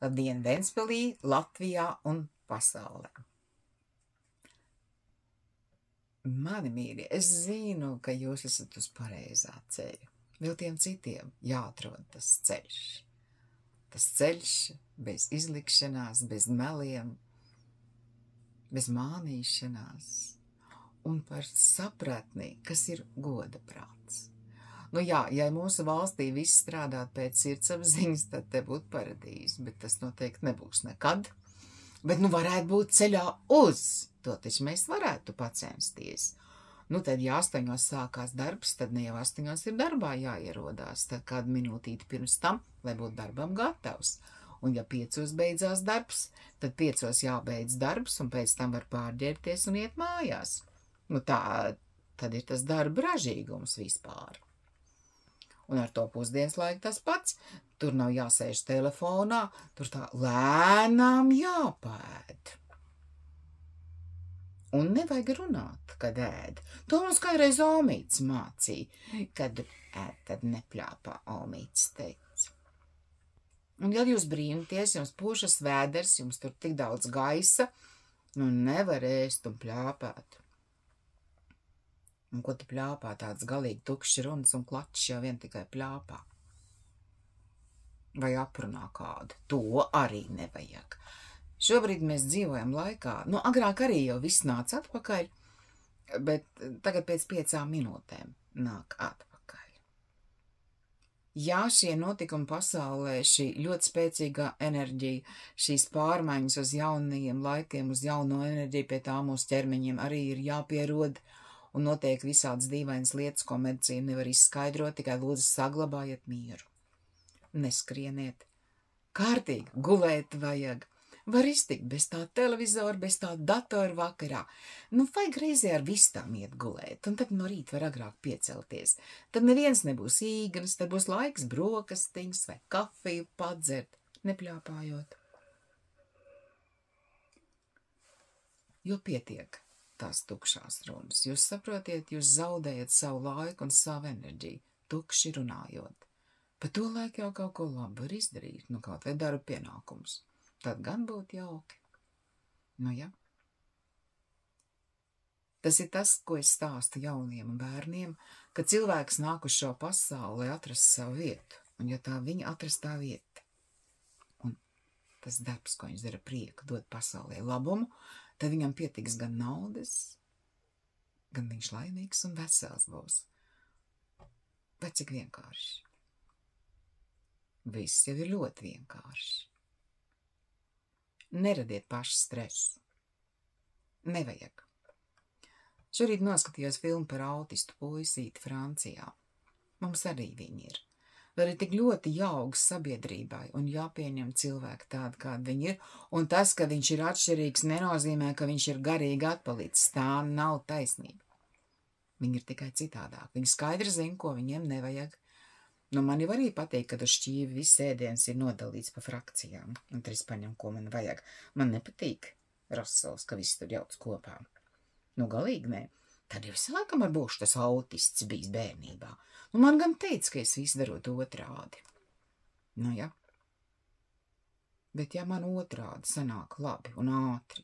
Labdien Ventspilī, Latvijā un pasaulē. Mani mīļie, es zinu, ka jūs esat uz pareizā ceļa. Vēl tiem citiem jāatrod tas ceļš. Tas ceļš bez izlikšanās, bez meliem, bez mānīšanās un par sapratni, kas ir goda prāts. Nu jā, ja mūsu valstī viss strādāt pēc sirdsapziņas, tad te būtu paradīze, bet tas noteikti nebūs nekad. Bet nu varētu būt ceļā uz, to taču mēs varētu pacensties. Nu tad, ja 8 sākās darbs, tad ne jau 8 ir darbā jāierodās, tad kādu minūtīti pirms tam, lai būtu darbam gatavs. Un ja 5 beidzās darbs, tad 5 jābeidz darbs, un pēc tam var pārģērbties un iet mājās. Nu tā, tad ir tas darba ražīgums vispār. Un ar to pusdienas laiku tas pats. Tur nav jāsēž telefonā, tur tā lēnām jāpēd. Un nevajag runāt, kad ēd. To mums kādreiz Omīts mācīja. Kad ēd, tad nepļāpā, Omīts teica. Un ja jūs brīnaties, jums pūšas vēders, jums tur tik daudz gaisa, nu nevar ēst un pļāpāt. Un ko tu pļāpā, tāds galīgi tukšs runas un klačs jau vien tikai pļāpā. Vai aprunā kādu. To arī nevajag. Šobrīd mēs dzīvojam laikā, nu agrāk arī jau viss nāca atpakaļ, bet tagad pēc 5 minūtēm nāk atpakaļ. Jā, šie notikumi pasaulē, šī ļoti spēcīgā enerģija, šīs pārmaiņas uz jaunajiem laikiem, uz jauno enerģiju, pie tā mūsu ķermeņiem arī ir jāpierod, un notiek visādas dīvainas lietas, ko medicīna nevar izskaidrot, tikai lūdzu saglabājiet mieru. Neskrieniet. Kārtīgi, gulēt vajag. Var iztikt bez tā televizora, bez tā datora vakarā. Nu, vajag reizē ar vistām iet gulēt, un tad no rīta var agrāk piecelties. Tad neviens nebūs īgans, tad būs laiks brokastiņas vai kafiju padzert, nepļāpājot. Jo pietiek tās tukšās runas. Jūs saprotiet, jūs zaudējat savu laiku un savu enerģiju, tukši runājot. Pa to laiku jau kaut ko labu var izdarīt, nu kaut vai darba pienākums. Tad gan būtu jauki. Nu jā. Tas ir tas, ko es stāstu jauniem un bērniem, ka cilvēks nāk uz šo pasauli, lai atrastu savu vietu. Un ja tā viņa atrast tā vieta, un tas darbs, ko viņš dara prieku, dod pasaulē labumu, tad viņam pietiks gan naudas, gan viņš laimīgs un vesels būs. Bet cik vienkārši. Viss jau ir ļoti vienkārši. Neradiet paši stresu. Nevajag. Šorīt noskatījos filmu par autistu puisīti Francijā. Mums arī viņi ir. Vēl ir tik ļoti jāaugs sabiedrībai un jāpieņem cilvēki tādi, kādi viņi ir, un tas, ka viņš ir atšķirīgs, nenozīmē, ka viņš ir garīgi atpalicis. Tā nav taisnība. Viņi ir tikai citādāk. Viņi skaidri zina, ko viņiem nevajag. Nu, man jau arī patīk, kad uz šķīvi viss ēdiens ir nodalīts pa frakcijām, un tad es paņemu, ko man vajag. Man nepatīk rasels, ka viss tur jauc kopā. Nu, galīgi nē. Tad jau es laikam ar būšu tas autists bijis bērnībā. Nu, man gan teica, ka es visu darot otrādi. Nu, jā. Bet ja man otrādi sanāk labi un ātri,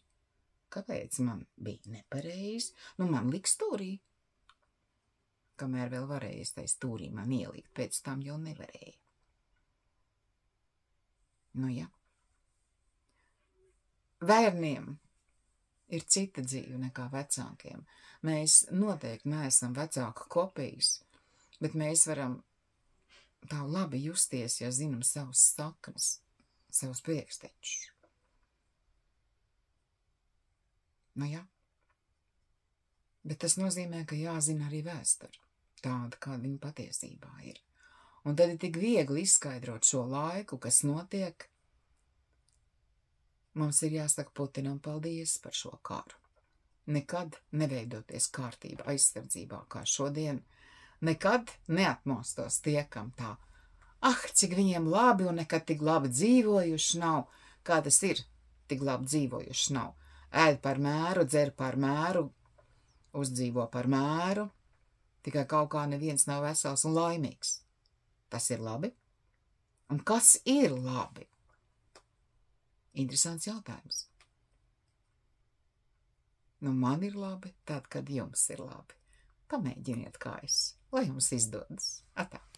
kāpēc man bija nepareizi? Nu, man liks stūrī. Kamēr vēl varēja tai stūrī man ielikt, pēc tam jau nevarēja. Nu, jā. Bērniem ir cita dzīve nekā vecākiem. Mēs noteikti neesam vecāku kopijas, bet mēs varam tā labi justies, ja zinām savus saknes, savus priekštečus. Nu, jā. Bet tas nozīmē, ka jāzina arī vēsture. Tāda, kāda viņa patiesībā ir. Un tad ir tik viegli izskaidrot šo laiku, kas notiek. Mums ir jāsaka Putinam paldies par šo karu. Nekad neveidoties kārtība aizsardzībā kā šodien, nekad neatmostos tie, kam tā, cik viņiem labi un nekad tik labi dzīvojuši nav. Kā tas ir, tik labi dzīvojuši nav. Ēd par mēru, dzer par mēru, uzdzīvo par mēru, tikai kaut kā neviens nav vesels un laimīgs. Tas ir labi? Un kas ir labi? Interesants jautājums. Nu, man ir labi tad, kad jums ir labi. Pamēģiniet kā es, lai jums izdodas. Atā!